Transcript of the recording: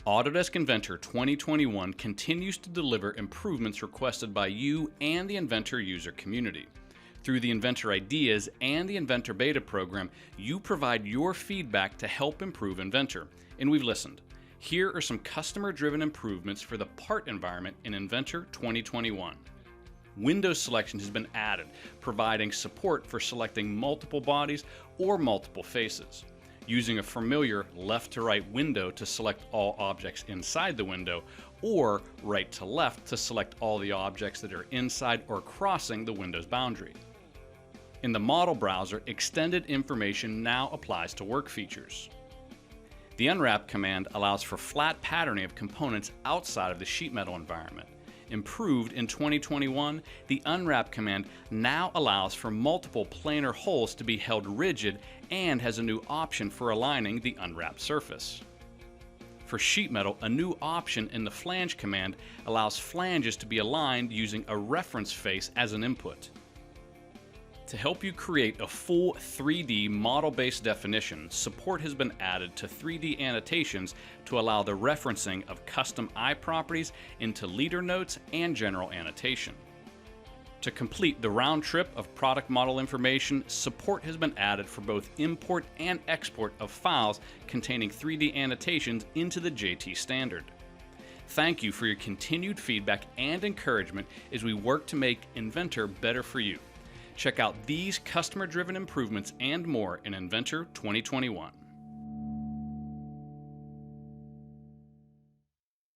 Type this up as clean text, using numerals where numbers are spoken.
Autodesk Inventor 2021 continues to deliver improvements requested by you and the Inventor user community. Through the Inventor Ideas and the Inventor Beta program, you provide your feedback to help improve Inventor, and we've listened. Here are some customer-driven improvements for the part environment in Inventor 2021. Window selection has been added, providing support for selecting multiple bodies or multiple faces. Using a familiar left to right window to select all objects inside the window, or right to left to select all the objects that are inside or crossing the window's boundary. In the model browser, extended information now applies to work features. The unwrap command allows for flat patterning of components outside of the sheet metal environment. Improved in 2021, the unwrap command now allows for multiple planar holes to be held rigid and has a new option for aligning the unwrapped surface. For sheet metal, a new option in the flange command allows flanges to be aligned using a reference face as an input. To help you create a full 3D model-based definition, support has been added to 3D annotations to allow the referencing of custom eye properties into leader notes and general annotation. To complete the round trip of product model information, support has been added for both import and export of files containing 3D annotations into the JT standard. Thank you for your continued feedback and encouragement as we work to make Inventor better for you. Check out these customer-driven improvements and more in Inventor 2021.